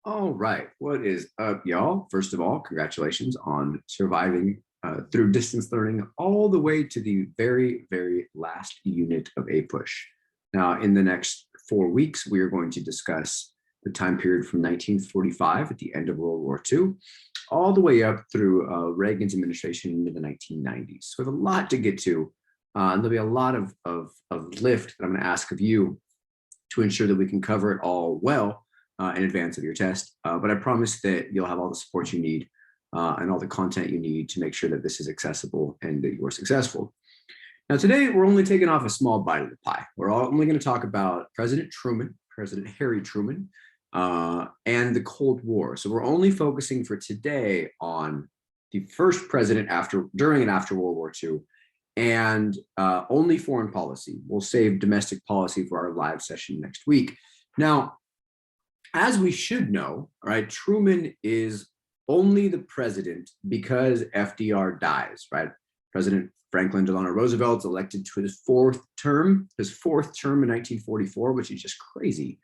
All right. What is up, y'all? First of all, congratulations on surviving through distance learning all the way to the very, very last unit of A push. Now, in the next 4 weeks, we are going to discuss the time period from 1945 at the end of World War II, all the way up through Reagan's administration into the 1990s. So we have a lot to get to. And there'll be a lot of lift that I'm going to ask of you to ensure that we can cover it all well in advance of your test. But I promise that you'll have all the support you need and all the content you need to make sure that this is accessible and that you're successful. Now, today, we're only taking off a small bite of the pie. We're only going to talk about President Truman, President Harry Truman, and the Cold War. So we're only focusing for today on the first president during and after World War II, and only foreign policy. We'll save domestic policy for our live session next week. Now, as we should know, right, Truman is only the president because FDR dies, right? President Franklin Delano Roosevelt is elected to his fourth term in 1944, which is just crazy.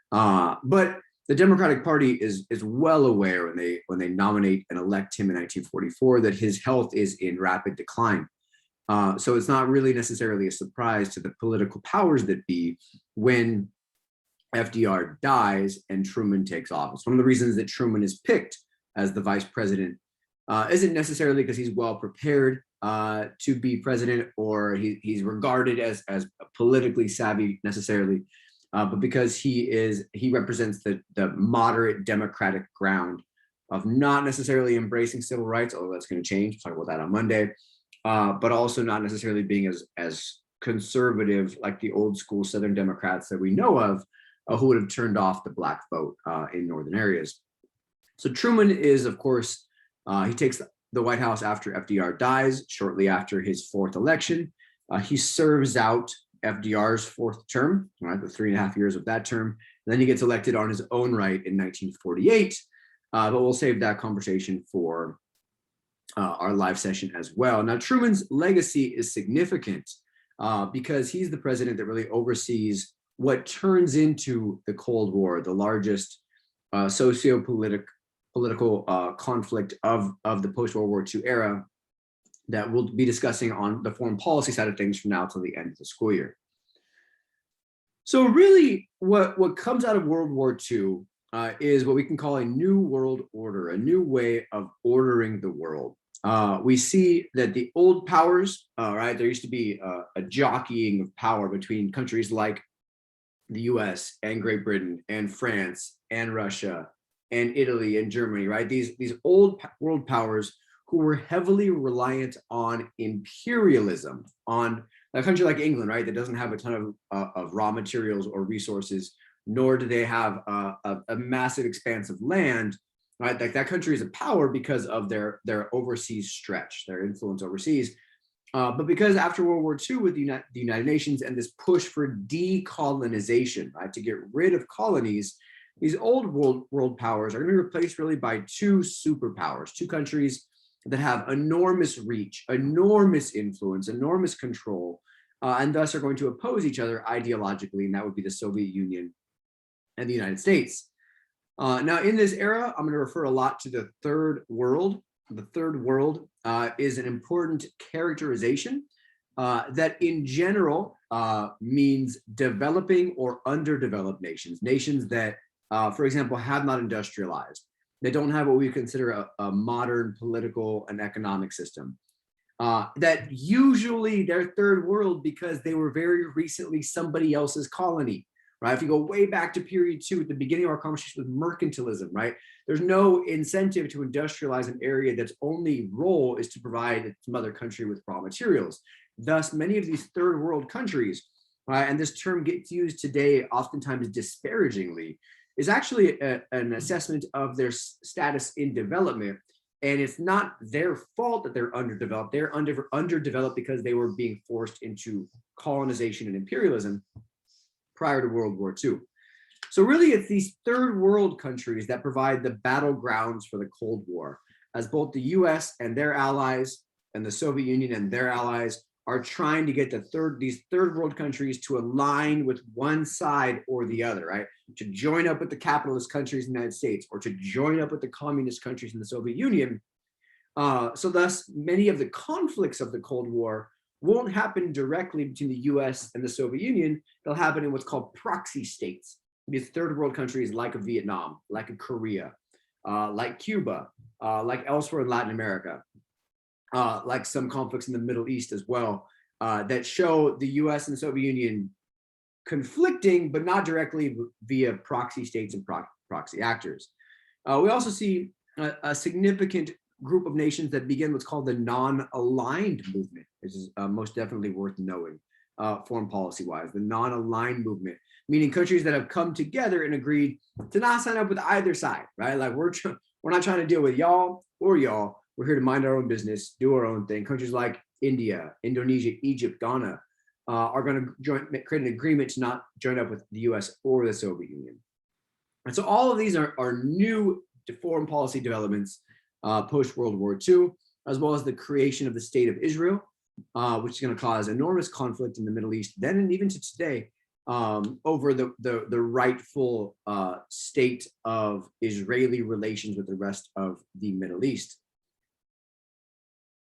But the Democratic Party is well aware when they nominate and elect him in 1944 that his health is in rapid decline. So it's not really necessarily a surprise to the political powers that be when FDR dies and Truman takes office. One of the reasons that Truman is picked as the vice president isn't necessarily because he's well prepared to be president or he's regarded as politically savvy necessarily, but because he represents the moderate democratic ground of not necessarily embracing civil rights, although that's going to change. We'll talk about that on Monday, but also not necessarily being as conservative like the old school Southern Democrats that we know of, who would have turned off the black vote in northern areas. So Truman is, of course, he takes the White House after FDR dies, shortly after his fourth election. He serves out FDR's fourth term, right, the 3.5 years of that term. And then he gets elected on his own right in 1948. But we'll save that conversation for our live session as well. Now, Truman's legacy is significant because he's the president that really oversees what turns into the Cold War, the largest socio-political conflict of the post-World War II era that we'll be discussing on the foreign policy side of things from now till the end of the school year. So really what comes out of World War II is what we can call a new world order, a new way of ordering the world. We see that the old powers, right, there used to be a jockeying of power between countries like the US and Great Britain and France and Russia and Italy and Germany, right? These old world powers who were heavily reliant on imperialism, on a country like England, right, that doesn't have a ton of raw materials or resources, nor do they have a massive expanse of land, right? Like that country is a power because of their overseas stretch, their influence overseas. But because after World War II with the United Nations and this push for decolonization, right, to get rid of colonies, these old world powers are going to be replaced really by two superpowers, two countries that have enormous reach, enormous influence, enormous control, and thus are going to oppose each other ideologically, and that would be the Soviet Union and the United States. Now, in this era, I'm going to refer a lot to the Third World. The Third World is an important characterization that in general means developing or underdeveloped nations, nations that, for example, have not industrialized. They don't have what we consider a modern political and economic system. That usually they're third world because they were very recently somebody else's colony. Right? If you go way back to period 2, at the beginning of our conversation with mercantilism, right? There's no incentive to industrialize an area that's only role is to provide its mother country with raw materials. Thus, many of these third world countries, and this term gets used today oftentimes disparagingly, is actually an assessment of their status in development. And it's not their fault that they're underdeveloped. They're underdeveloped because they were being forced into colonization and imperialism prior to World War II. So really, it's these third world countries that provide the battlegrounds for the Cold War, as both the US and their allies and the Soviet Union and their allies are trying to get these third world countries to align with one side or the other, right? To join up with the capitalist countries in the United States, or to join up with the communist countries in the Soviet Union. So thus, many of the conflicts of the Cold War won't happen directly between the US and the Soviet Union. They'll happen in what's called proxy states. These third world countries like a Vietnam, like a Korea, like Cuba, like elsewhere in Latin America, like some conflicts in the Middle East as well, that show the US and the Soviet Union conflicting, but not directly via proxy states and proxy actors. We also see a significant group of nations that begin what's called the non-aligned movement, which is most definitely worth knowing, foreign policy-wise. The non-aligned movement, meaning countries that have come together and agreed to not sign up with either side, right? Like we're not trying to deal with y'all or y'all. We're here to mind our own business, do our own thing. Countries like India, Indonesia, Egypt, Ghana are going to create an agreement to not join up with the US or the Soviet Union. And so all of these are new foreign policy developments post-World War II, as well as the creation of the State of Israel, which is going to cause enormous conflict in the Middle East then and even to today over the rightful state of Israeli relations with the rest of the Middle East.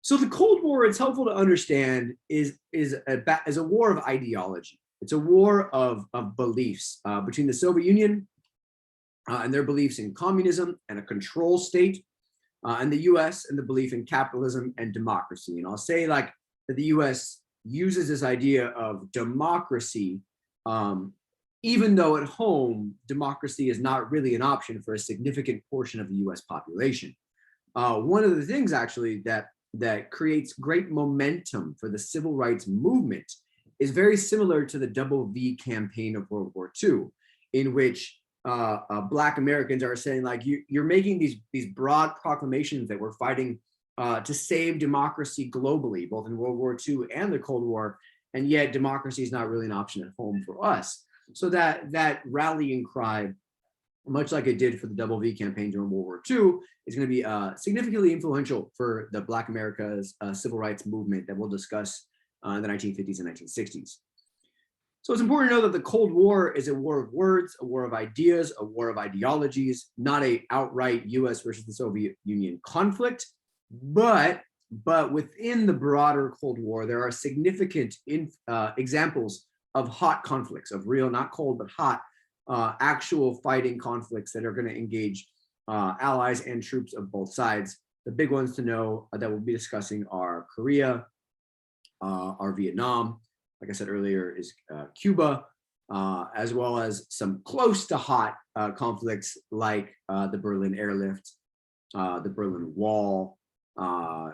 So the Cold War, it's helpful to understand, is a war of ideology. It's a war of beliefs between the Soviet Union and their beliefs in communism and a control state, and the US and the belief in capitalism and democracy. And I'll say like that the US uses this idea of democracy, even though at home, democracy is not really an option for a significant portion of the US population. One of the things actually that creates great momentum for the civil rights movement is very similar to the Double V campaign of World War II, in which Black Americans are saying like, you're making these broad proclamations that we're fighting to save democracy globally, both in World War II and the Cold War, and yet democracy is not really an option at home for us. So that rallying cry, much like it did for the Double V campaign during World War II, is going to be significantly influential for the Black America's civil rights movement that we'll discuss in the 1950s and 1960s. So it's important to know that the Cold War is a war of words, a war of ideas, a war of ideologies, not a outright US versus the Soviet Union conflict, but within the broader Cold War, there are significant examples of hot conflicts, of real, not cold, but hot, actual fighting conflicts that are going to engage allies and troops of both sides. The big ones to know that we'll be discussing are Korea, are Vietnam, like I said earlier, is Cuba, as well as some close to hot conflicts like the Berlin Airlift, the Berlin Wall,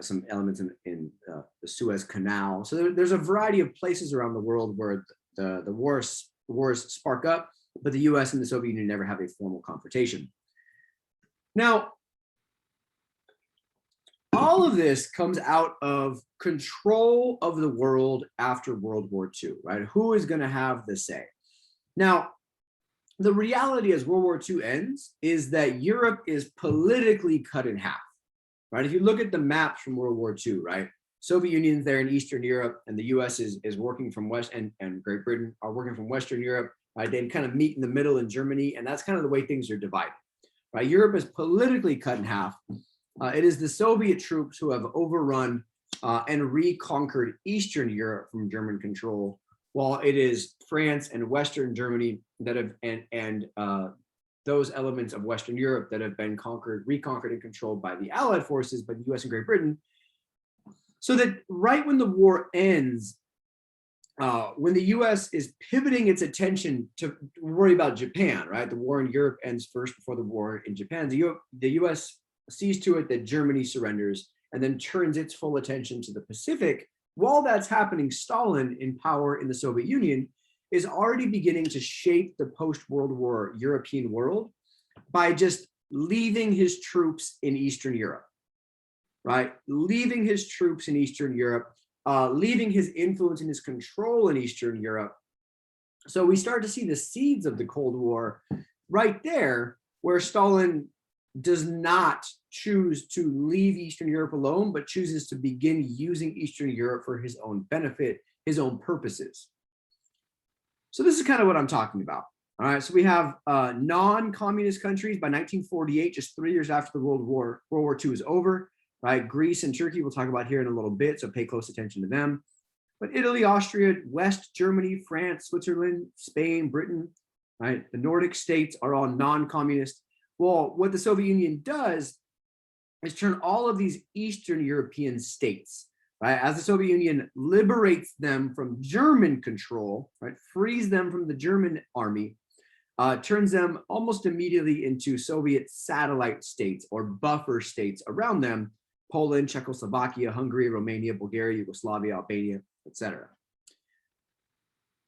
some elements in the Suez Canal. So there's a variety of places around the world where the wars spark up, but the US and the Soviet Union never have a formal confrontation. Now, all of this comes out of control of the world after World War II, right? Who is going to have the say? Now, the reality as World War II ends is that Europe is politically cut in half, right? If you look at the maps from World War II, right? Soviet Union's there in Eastern Europe, and the US is working from West, and Great Britain are working from Western Europe, right? They kind of meet in the middle in Germany, and that's kind of the way things are divided, right? Europe is politically cut in half. It is the Soviet troops who have overrun and reconquered Eastern Europe from German control, while it is France and Western Germany that have, and those elements of Western Europe that have been reconquered and controlled by the Allied forces, by the US and Great Britain. So that right when the war ends, when the US is pivoting its attention to worry about Japan, right? The war in Europe ends first before the war in Japan. The US sees to it that Germany surrenders and then turns its full attention to the Pacific. While that's happening, Stalin, in power in the Soviet Union, is already beginning to shape the post-World War European world by just leaving his troops in Eastern Europe, right? Leaving his troops in Eastern Europe, leaving his influence and his control in Eastern Europe. So we start to see the seeds of the Cold War right there, where Stalin does not choose to leave Eastern Europe alone, but chooses to begin using Eastern Europe for his own benefit, his own purposes. So this is kind of what I'm talking about. All right, so we have non-communist countries by 1948, just 3 years after the World War II is over, right? Greece and Turkey, we'll talk about here in a little bit, so pay close attention to them. But Italy, Austria, West Germany, France, Switzerland, Spain, Britain, right? The Nordic states are all non-communist. Well, what the Soviet Union does is turn all of these Eastern European states, right, as the Soviet Union liberates them from German control, right, frees them from the German army, turns them almost immediately into Soviet satellite states or buffer states around them: Poland, Czechoslovakia, Hungary, Romania, Bulgaria, Yugoslavia, Albania, etc.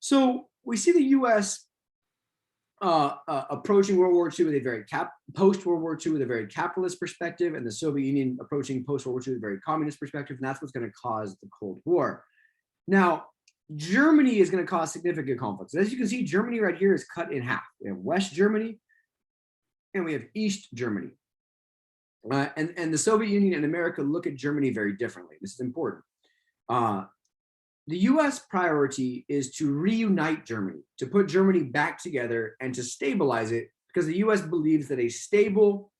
So we see the U.S. Approaching World War II with a very post-World War II with a very capitalist perspective, and the Soviet Union approaching post-World War II with a very communist perspective, and that's what's going to cause the Cold War. Now, Germany is going to cause significant conflicts. As you can see, Germany right here is cut in half. We have West Germany and we have East Germany. And the Soviet Union and America look at Germany very differently. This is important. The US priority is to reunite Germany, to put Germany back together and to stabilize it, because the US believes that a stable,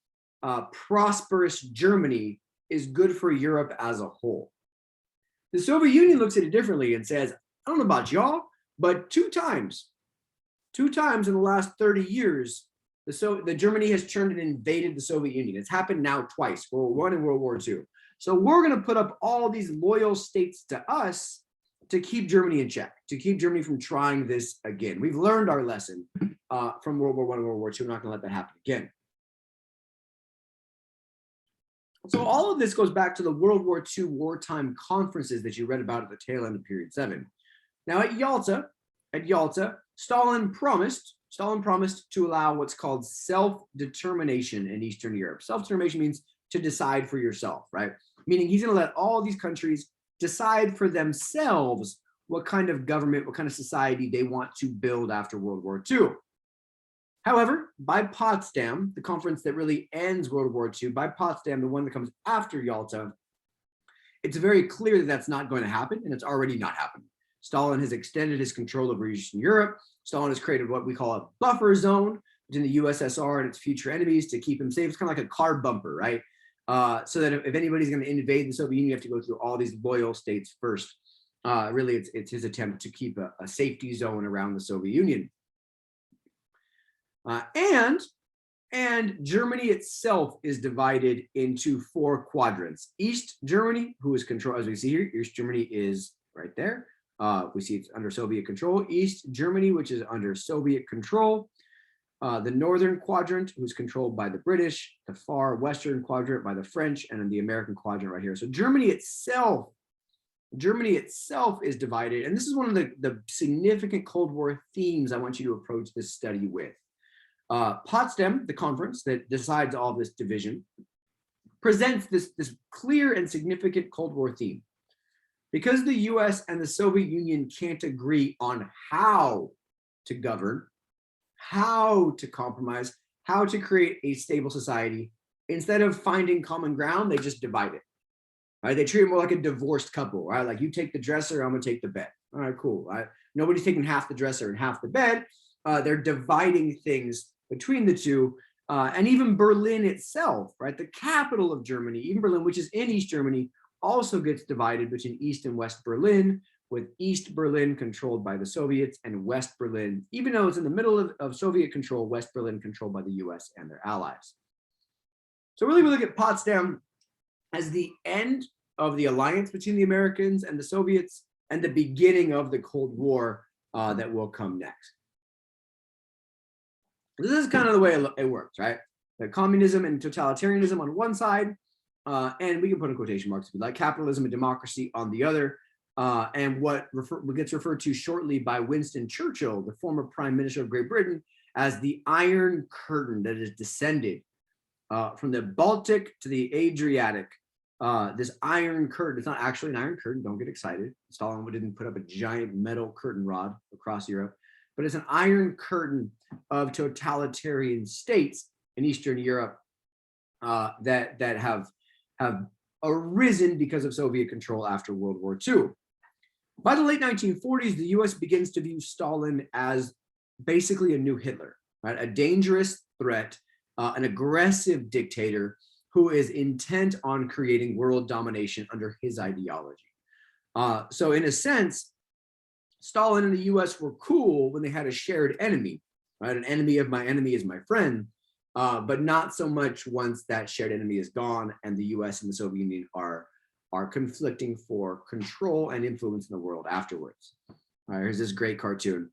prosperous Germany is good for Europe as a whole. The Soviet Union looks at it differently and says, I don't know about y'all, but two times in the last 30 years, the Germany has turned and invaded the Soviet Union. It's happened now twice, World War I and World War II. So we're going to put up all these loyal states to us to keep Germany in check, to keep Germany from trying this again. We've learned our lesson from World War I and World War II. We're not going to let that happen again. So all of this goes back to the World War II wartime conferences that you read about at the tail end of period 7. Now at Yalta, Stalin promised to allow what's called self-determination in Eastern Europe. Self-determination means to decide for yourself, right? Meaning he's going to let all these countries decide for themselves what kind of government, what kind of society they want to build after World War II. However, by Potsdam, the conference that really ends World War II, by Potsdam, the one that comes after Yalta, it's very clear that that's not going to happen, and it's already not happening. Stalin has extended his control over Eastern Europe. Stalin has created what we call a buffer zone between the USSR and its future enemies to keep him safe. It's kind of like a car bumper, right? So that if anybody's going to invade the Soviet Union, you have to go through all these loyal states first. Really, it's his attempt to keep a safety zone around the Soviet Union. And Germany itself is divided into 4 quadrants. East Germany, who is controlled, as we see here, East Germany is right there. We see it's under Soviet control. East Germany, which is under Soviet control. The northern quadrant, who's controlled by the British, the far western quadrant by the French, and then the American quadrant right here. So Germany itself is divided. And this is one of the significant Cold War themes I want you to approach this study with. Potsdam, the conference that decides all this division, presents this clear and significant Cold War theme. Because the US and the Soviet Union can't agree on how to govern, how to compromise, how to create a stable society, instead of finding common ground, they just divide it. Right? They treat it more like a divorced couple, right? Like, you take the dresser, I'm gonna take the bed. All right, cool. Right? Nobody's taking half the dresser and half the bed. They're dividing things between the two. And even Berlin itself, right? The capital of Germany, even Berlin, which is in East Germany, also gets divided between East and West Berlin, with East Berlin controlled by the Soviets and West Berlin, even though it's in the middle of Soviet control, West Berlin controlled by the US and their allies. So really we look at Potsdam as the end of the alliance between the Americans and the Soviets and the beginning of the Cold War that will come next. This is kind of the way it works, right? The communism and totalitarianism on one side, and we can put in quotation marks if we like, capitalism and democracy on the other, and what gets referred to shortly by Winston Churchill, the former Prime Minister of Great Britain, as the Iron Curtain that has descended from the Baltic to the Adriatic. This Iron Curtain, it's not actually an Iron Curtain, don't get excited. Stalin didn't put up a giant metal curtain rod across Europe, but it's an Iron Curtain of totalitarian states in Eastern Europe that have arisen because of Soviet control after World War II. By the late 1940s, the US begins to view Stalin as basically a new Hitler, right? A dangerous threat, an aggressive dictator who is intent on creating world domination under his ideology. So in a sense, Stalin and the US were cool when they had a shared enemy, right? An enemy of my enemy is my friend, but not so much once that shared enemy is gone and the US and the Soviet Union are conflicting for control and influence in the world afterwards. Here's this great cartoon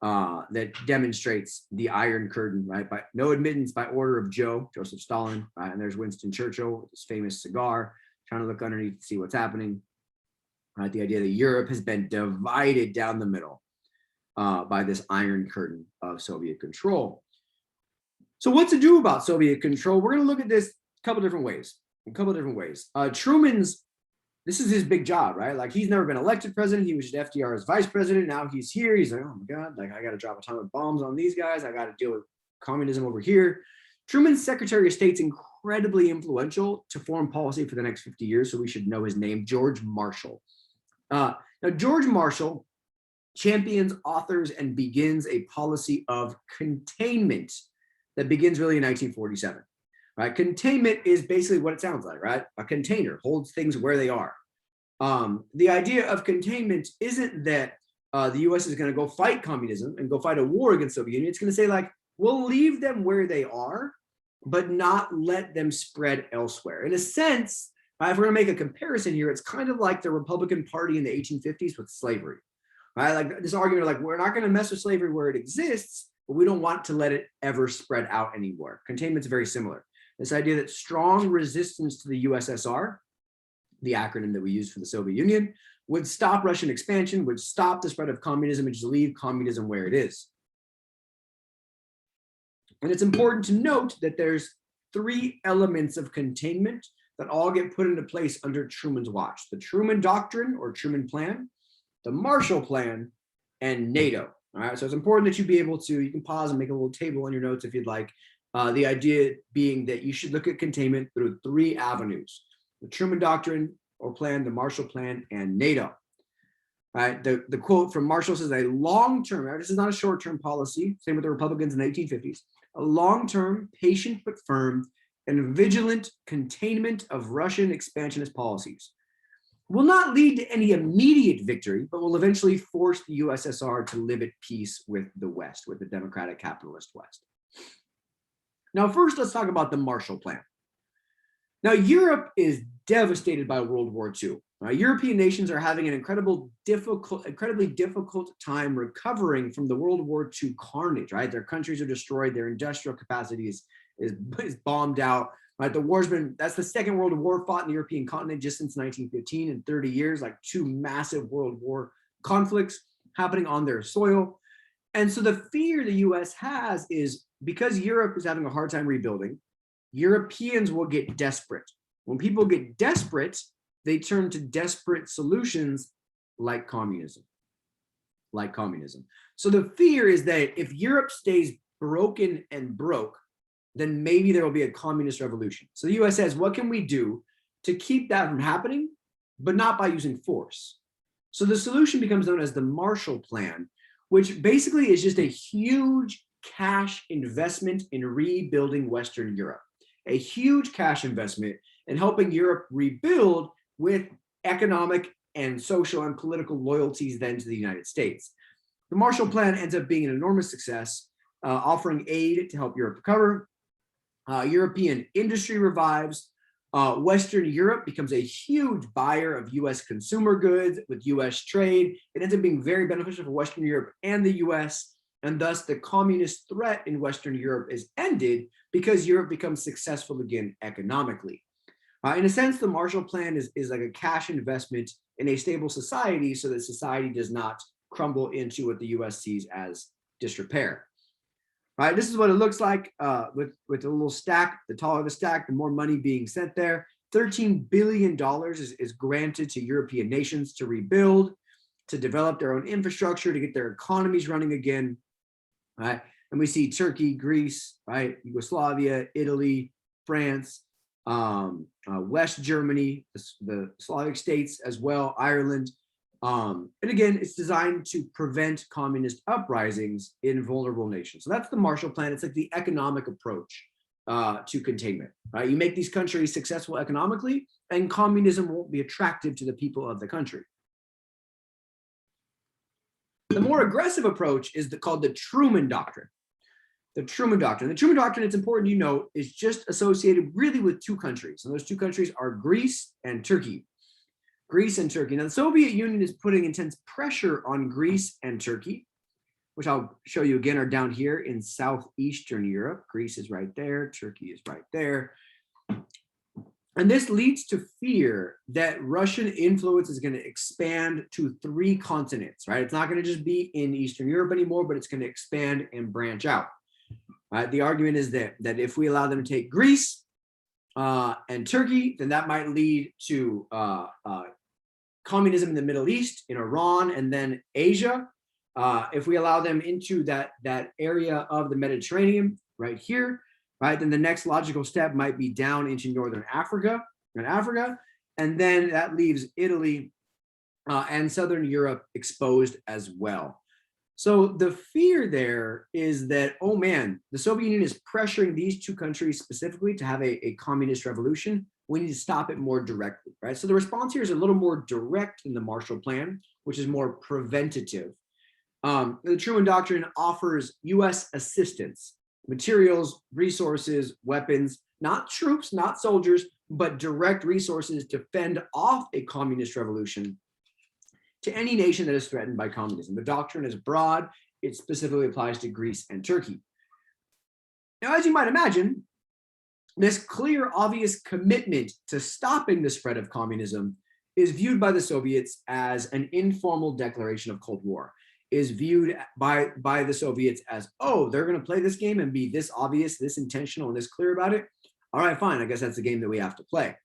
that demonstrates the Iron Curtain, right? By no admittance by order of Joseph Stalin, right? And there's Winston Churchill with his famous cigar, trying to look underneath to see what's happening. Right? The idea that Europe has been divided down the middle by this Iron Curtain of Soviet control. So what to do about Soviet control? We're going to look at this a couple different ways. Truman's, this is his big job, right? Like he's never been elected president. He was just FDR's vice president. Now he's here. He's like, oh my God, like I got to drop atomic bombs on these guys. I got to deal with communism over here. Truman's Secretary of State's incredibly influential to foreign policy for the next 50 years. So we should know his name, George Marshall. Now, George Marshall champions, authors, and begins a policy of containment that begins really in 1947. Right? Containment is basically what it sounds like, right? A container holds things where they are. The idea of containment isn't that the US is going to go fight communism and go fight a war against the Soviet Union. It's going to say like, we'll leave them where they are, but not let them spread elsewhere. In a sense, if we're going to make a comparison here, it's kind of like the Republican Party in the 1850s with slavery. Right? Like this argument, like we're not going to mess with slavery where it exists, but we don't want to let it ever spread out anymore. Containment's very similar. This idea that strong resistance to the USSR, the acronym that we use for the Soviet Union, would stop Russian expansion, would stop the spread of communism, and just leave communism where it is. And it's important to note that there's 3 elements of containment that all get put into place under Truman's watch: the Truman Doctrine or Truman Plan, the Marshall Plan, and NATO. All right, so it's important that you be able to, you can pause and make a little table on your notes if you'd like. The idea being that you should look at containment through 3 avenues: the Truman Doctrine or Plan, the Marshall Plan, and NATO. All right, the quote from Marshall says, a long-term, right, this is not a short-term policy, same with the Republicans in the 1850s, a long-term, patient but firm, and vigilant containment of Russian expansionist policies will not lead to any immediate victory, but will eventually force the USSR to live at peace with the West, with the democratic capitalist West. Now, first, let's talk about the Marshall Plan. Now, Europe is devastated by World War II. European nations are having an incredibly difficult time recovering from the World War II carnage, right? Their countries are destroyed, their industrial capacity is bombed out, right? The war's been, that's the second World War fought in the European continent just since 1915, in 30 years, like 2 massive World War conflicts happening on their soil. And so the fear the US has is because Europe is having a hard time rebuilding, Europeans will get desperate. When people get desperate, they turn to desperate solutions like communism. So the fear is that if Europe stays broken and broke, then maybe there will be a communist revolution. So the US says, what can we do to keep that from happening, but not by using force? So the solution becomes known as the Marshall Plan, which basically is just a huge cash investment in rebuilding Western Europe, a huge cash investment in helping Europe rebuild with economic and social and political loyalties then to the United States. The Marshall Plan ends up being an enormous success, offering aid to help Europe recover. European industry revives. Western Europe becomes a huge buyer of US consumer goods with US trade. It ends up being very beneficial for Western Europe and the US, and thus the communist threat in Western Europe is ended because Europe becomes successful again economically. In a sense, the Marshall Plan is like a cash investment in a stable society so that society does not crumble into what the US sees as disrepair. Right, this is what it looks like with a little stack. The taller the stack, the more money being sent there. $13 billion is granted to European nations to rebuild, to develop their own infrastructure, to get their economies running again. Right, and we see Turkey, Greece, right, Yugoslavia, Italy, France, West Germany, the Slavic states as well, Ireland. And again, it's designed to prevent communist uprisings in vulnerable nations. So that's the Marshall Plan. It's like the economic approach to containment. Right? You make these countries successful economically, and communism won't be attractive to the people of the country. The more aggressive approach is called the Truman Doctrine. The Truman Doctrine. The Truman Doctrine, it's important you know, is just associated really with two countries. And those two countries are Greece and Turkey. Greece and Turkey. Now, the Soviet Union is putting intense pressure on Greece and Turkey, which I'll show you again are down here in southeastern Europe. Greece is right there. Turkey is right there. And this leads to fear that Russian influence is going to expand to 3 continents, right? It's not going to just be in Eastern Europe anymore, but it's going to expand and branch out. The argument is that if we allow them to take Greece and Turkey, then that might lead to communism in the Middle East, in Iran, and then Asia. If we allow them into that area of the Mediterranean right here, right, then the next logical step might be down into northern Africa, and then that leaves Italy and southern Europe exposed as well. So the fear there is that, oh man, the Soviet Union is pressuring these two countries specifically to have a communist revolution. We need to stop it more directly, right? So the response here is a little more direct than the Marshall Plan, which is more preventative. The Truman Doctrine offers US assistance, materials, resources, weapons, not troops, not soldiers, but direct resources to fend off a communist revolution to any nation that is threatened by communism. The doctrine is broad. It specifically applies to Greece and Turkey. Now, as you might imagine, this clear, obvious commitment to stopping the spread of communism is viewed by the Soviets as an informal declaration of Cold War, is viewed by the Soviets as, oh, they're going to play this game and be this obvious, this intentional, and this clear about it. All right, fine. I guess that's the game that we have to play.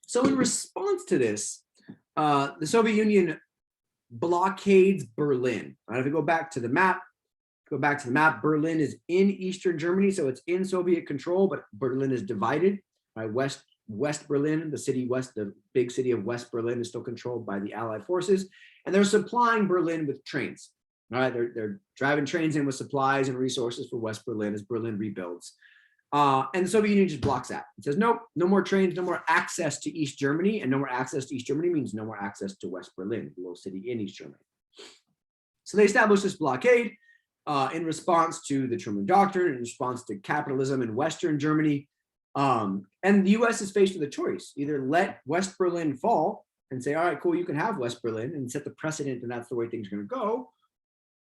So in response to this, the Soviet Union blockades Berlin. Right, if we go back to the map, Berlin is in Eastern Germany, so it's in Soviet control, but Berlin is divided. Right, West Berlin, the big city of West Berlin is still controlled by the Allied forces, and they're supplying Berlin with trains. All right, they're driving trains in with supplies and resources for West Berlin as Berlin rebuilds. And the Soviet Union just blocks that. It says, nope, no more trains, no more access to East Germany, and no more access to East Germany means no more access to West Berlin, the little city in East Germany. So they established this blockade in response to the Truman Doctrine, in response to capitalism in Western Germany. And the US is faced with a choice: either let West Berlin fall and say, all right, cool, you can have West Berlin and set the precedent and that's the way things are going to go,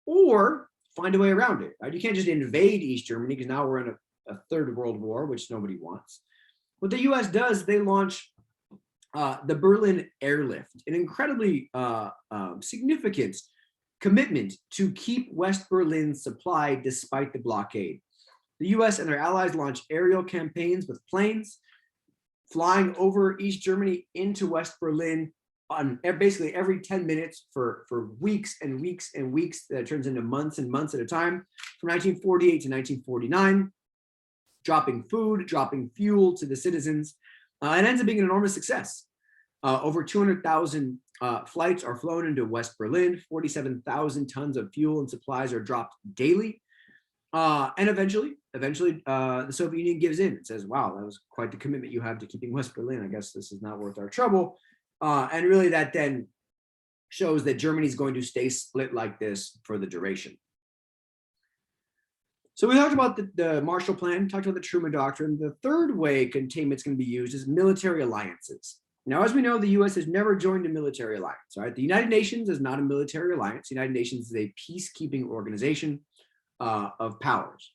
or find a way around it. Right? You can't just invade East Germany because now we're in a third world war, which nobody wants. What the US does, they launch the Berlin Airlift, an incredibly significant commitment to keep West Berlin supplied despite the blockade. The US and their allies launch aerial campaigns with planes flying over East Germany into West Berlin on basically every 10 minutes for weeks and weeks and weeks. That turns into months and months at a time, from 1948 to 1949. Dropping food, dropping fuel to the citizens. It ends up being an enormous success. Over 200,000 flights are flown into West Berlin. 47,000 tons of fuel and supplies are dropped daily. And eventually, the Soviet Union gives in and says, wow, that was quite the commitment you have to keeping West Berlin. I guess this is not worth our trouble. And really that then shows that Germany is going to stay split like this for the duration. So we talked about the Marshall Plan, talked about the Truman Doctrine. The third way containment is going to be used is military alliances. Now, as we know, the US has never joined a military alliance. Right? The United Nations is not a military alliance. The United Nations is a peacekeeping organization of powers.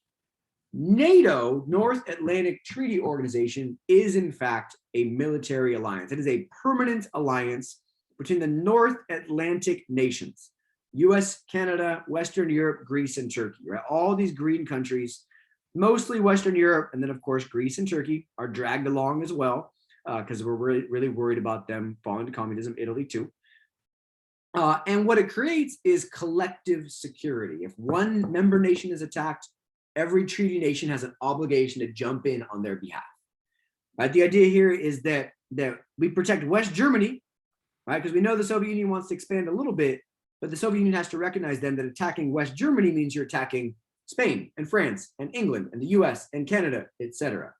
NATO, North Atlantic Treaty Organization, is in fact a military alliance. It is a permanent alliance between the North Atlantic nations. US, Canada, Western Europe, Greece, and Turkey, right? All these green countries, mostly Western Europe, and then of course, Greece and Turkey are dragged along as well because we're really worried about them falling to communism, Italy too. And what it creates is collective security. If one member nation is attacked, every treaty nation has an obligation to jump in on their behalf. Right? The idea here is that we protect West Germany, right? Because we know the Soviet Union wants to expand a little bit, but the Soviet Union has to recognize then that attacking West Germany means you're attacking Spain and France and England and the US and Canada, etc.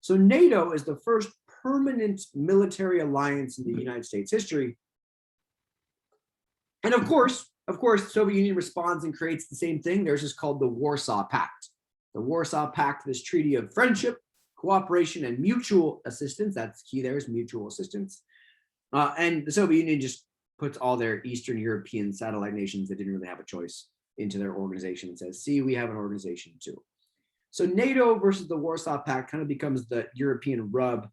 So NATO is the first permanent military alliance in the United States history. And of course, the Soviet Union responds and creates the same thing. There's this called the Warsaw Pact. The Warsaw Pact, this treaty of friendship, cooperation, and mutual assistance. That's key there, is mutual assistance. And the Soviet Union just puts all their Eastern European satellite nations that didn't really have a choice into their organization and says, see, we have an organization too. So NATO versus the Warsaw Pact kind of becomes the European rub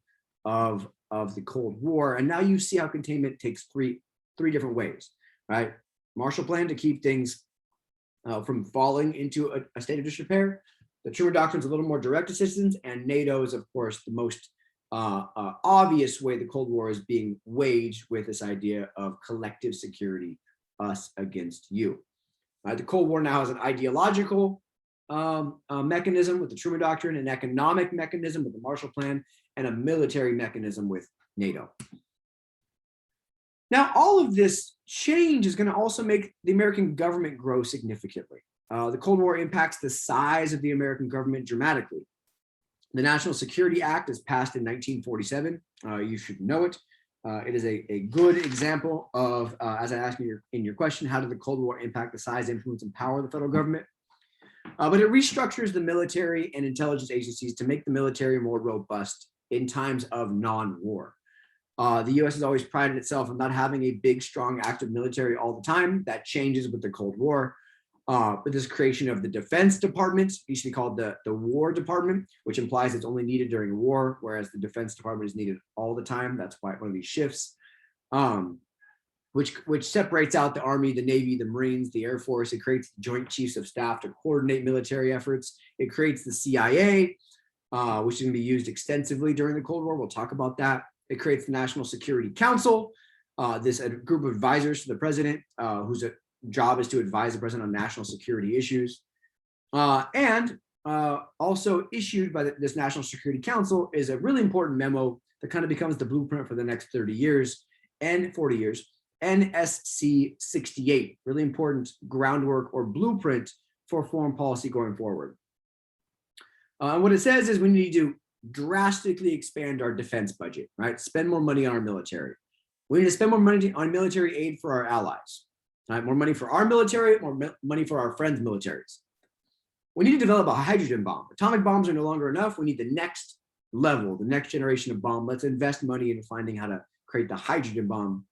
of the Cold War. And now you see how containment takes three different ways, right? Marshall Plan to keep things from falling into a state of disrepair. The Truman Doctrine is a little more direct assistance, and NATO is, of course, the most obvious way the Cold War is being waged with this idea of collective security, us against you. The Cold War now has an ideological mechanism with the Truman Doctrine, an economic mechanism with the Marshall Plan, and a military mechanism with NATO. Now, all of this change is going to also make the American government grow significantly. The Cold War impacts the size of the American government dramatically. The National Security Act is passed in 1947. You should know it. It is a good example of, as I asked you in your question, how did the Cold War impact the size, influence, and power of the federal government? But it restructures the military and intelligence agencies to make the military more robust in times of non-war. The U.S. has always prided itself on not having a big, strong, active military all the time. That changes with the Cold War. With this creation of the Defense Department, usually called the War Department, which implies it's only needed during war, whereas the Defense Department is needed all the time. That's why one of these shifts, which separates out the Army, the Navy, the Marines, the Air Force. It creates the Joint Chiefs of Staff to coordinate military efforts. It creates the CIA, which is going to be used extensively during the Cold War. We'll talk about that. It creates the National Security Council, this a group of advisors to the president, whose job is to advise the president on national security issues. And also issued by this National Security Council is a really important memo that kind of becomes the blueprint for the next 30 years and 40 years, NSC 68, really important groundwork or blueprint for foreign policy going forward. What it says is we need to drastically expand our defense budget, right? Spend more money on our military. We need to spend more money on military aid for our allies. Right? More money for our military, more money for our friends' militaries. We need to develop a hydrogen bomb. Atomic bombs are no longer enough. We need the next level, the next generation of bomb. Let's invest money into finding how to create the hydrogen bomb.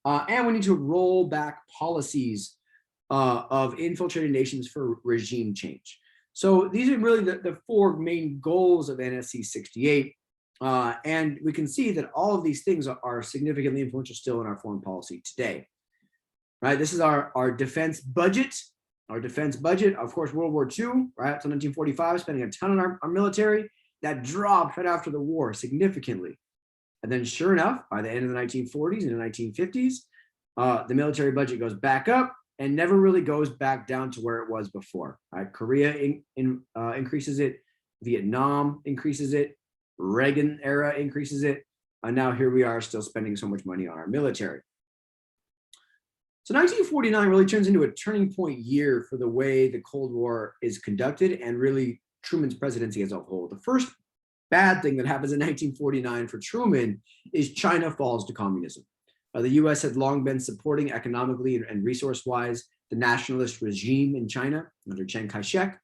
And we need to roll back policies of infiltrated nations for regime change. So these are really the four main goals of NSC 68. And we can see that all of these things are significantly influential still in our foreign policy today. Right, this is our defense budget. Our defense budget, of course, World War II, right, up to 1945, spending a ton on our military. That dropped right after the war significantly. And then sure enough, by the end of the 1940s and the 1950s, the military budget goes back up and never really goes back down to where it was before. Right? Korea increases it, Vietnam increases it, Reagan era increases it, and now here we are still spending so much money on our military. So 1949 really turns into a turning point year for the way the Cold War is conducted and really Truman's presidency as a whole. The first bad thing that happens in 1949 for Truman is China falls to communism. The US had long been supporting economically and resource-wise the nationalist regime in China under Chiang Kai-shek.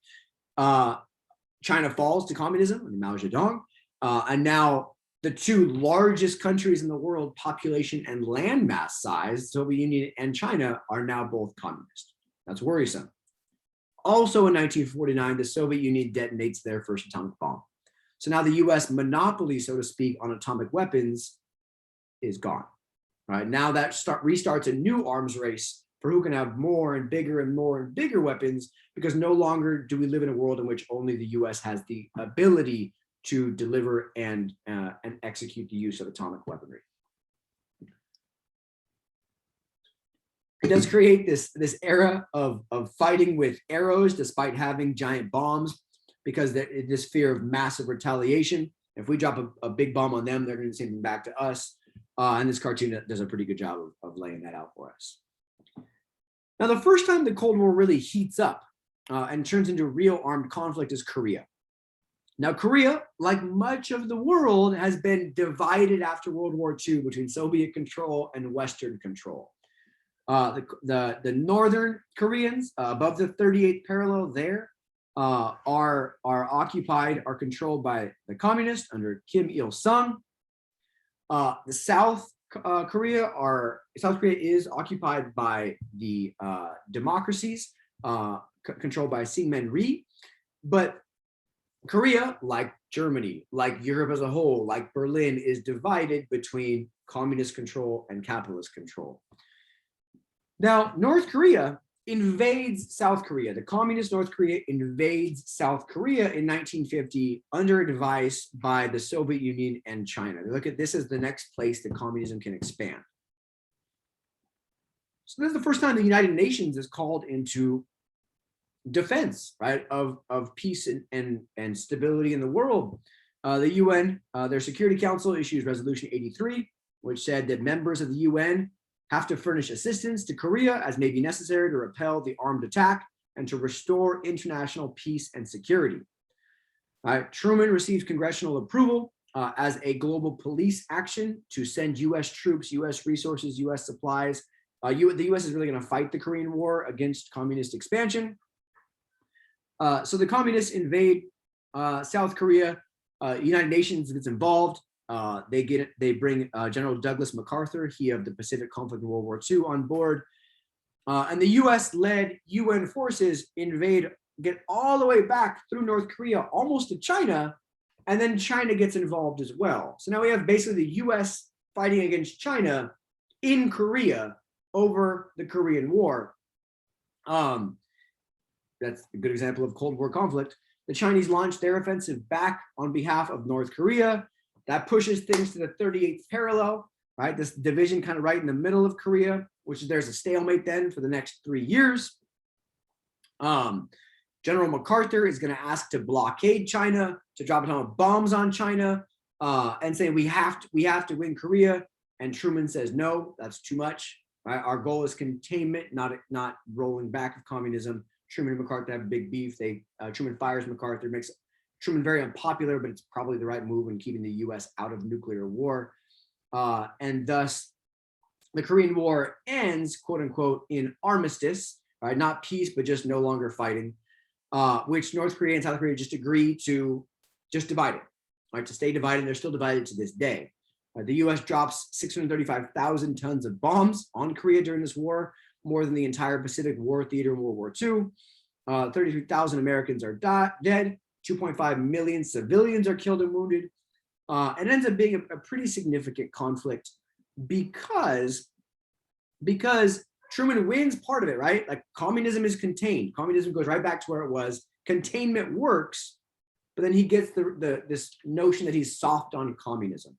China falls to communism under Mao Zedong, and now the two largest countries in the world, population and landmass size, Soviet Union and China, are now both communist. That's worrisome. Also in 1949, the Soviet Union detonates their first atomic bomb. So now the US monopoly, so to speak, on atomic weapons is gone. Right? Now that restarts a new arms race for who can have more and bigger and more and bigger weapons, because no longer do we live in a world in which only the US has the ability to deliver and execute the use of atomic weaponry. It does create this era of fighting with arrows despite having giant bombs, because this fear of massive retaliation. If we drop a big bomb on them, they're going to do the same thing back to us. And this cartoon does a pretty good job of laying that out for us. Now, the first time the Cold War really heats up and turns into real armed conflict is Korea. Now, Korea, like much of the world, has been divided after World War II between Soviet control and Western control. The northern Koreans above the 38th parallel there are occupied, are controlled by the communists under Kim Il-sung. The South Korea is occupied by the democracies controlled by Syngman Rhee, but Korea, like Germany, like Europe as a whole, like Berlin, is divided between communist control and capitalist control. Now, North Korea invades South Korea. The communist North Korea invades South Korea in 1950 under advice by the Soviet Union and China. They look at this as the next place that communism can expand. So this is the first time the United Nations is called into defense, right, of peace and stability in the world. The UN, their Security Council issues Resolution 83, which said that members of the UN have to furnish assistance to Korea as may be necessary to repel the armed attack and to restore international peace and security. Truman received congressional approval as a global police action to send US troops, US resources, US supplies. The US is really going to fight the Korean War against communist expansion. So the communists invade South Korea. United Nations gets involved. They bring General Douglas MacArthur, he of the Pacific conflict in World War II, on board. And the US-led UN forces get all the way back through North Korea, almost to China, and then China gets involved as well. So now we have basically the US fighting against China in Korea over the Korean War. That's a good example of Cold War conflict. The Chinese launched their offensive back on behalf of North Korea. That pushes things to the 38th parallel, right? This division kind of right in the middle of Korea, which is there's a stalemate then for the next 3 years. General MacArthur is going to ask to blockade China, to drop atomic bombs on China, and say we have to win Korea. And Truman says no, that's too much. Right? Our goal is containment, not rolling back of communism. Truman and MacArthur have a big beef. Truman fires MacArthur, makes Truman very unpopular, but it's probably the right move in keeping the US out of nuclear war. And thus, the Korean War ends, quote unquote, in armistice, right? Not peace, but just no longer fighting, which North Korea and South Korea just agree to just divide it, right? To stay divided. They're still divided to this day. The US drops 635,000 tons of bombs on Korea during this war, more than the entire Pacific War theater in World War II. 33,000 Americans are dead. 2.5 million civilians are killed and wounded. It ends up being a pretty significant conflict because Truman wins part of it, right? Like communism is contained. Communism goes right back to where it was. Containment works, but then he gets this notion that he's soft on communism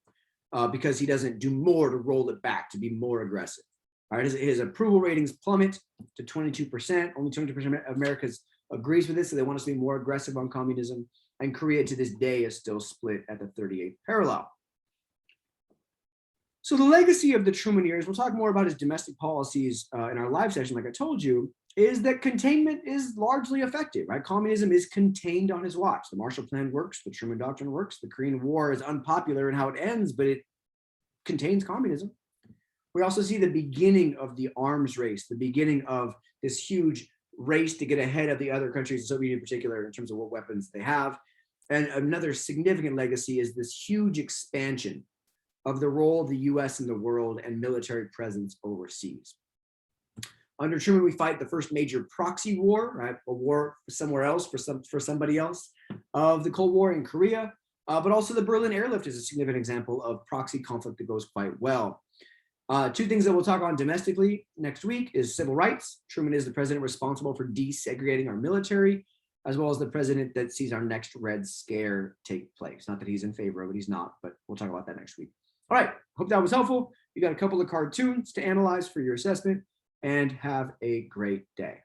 because he doesn't do more to roll it back, to be more aggressive. All right, his approval ratings plummet to 22%. Only 22% of America agrees with this, so they want us to be more aggressive on communism. And Korea to this day is still split at the 38th parallel. So the legacy of the Truman years, we'll talk more about his domestic policies in our live session, like I told you, is that containment is largely effective, right? Communism is contained on his watch. The Marshall Plan works, the Truman Doctrine works, the Korean War is unpopular in how it ends, but it contains communism. We also see the beginning of the arms race, the beginning of this huge race to get ahead of the other countries, the Soviet Union in particular, in terms of what weapons they have. And another significant legacy is this huge expansion of the role of the US in the world and military presence overseas. Under Truman, we fight the first major proxy war, right? A war somewhere else for somebody else, of the Cold War in Korea, but also the Berlin Airlift is a significant example of proxy conflict that goes quite well. Two things that we'll talk on domestically next week is civil rights. Truman is the president responsible for desegregating our military, as well as the president that sees our next Red Scare take place. Not that he's in favor of it, he's not, but we'll talk about that next week. All right, hope that was helpful. You got a couple of cartoons to analyze for your assessment. and have a great day.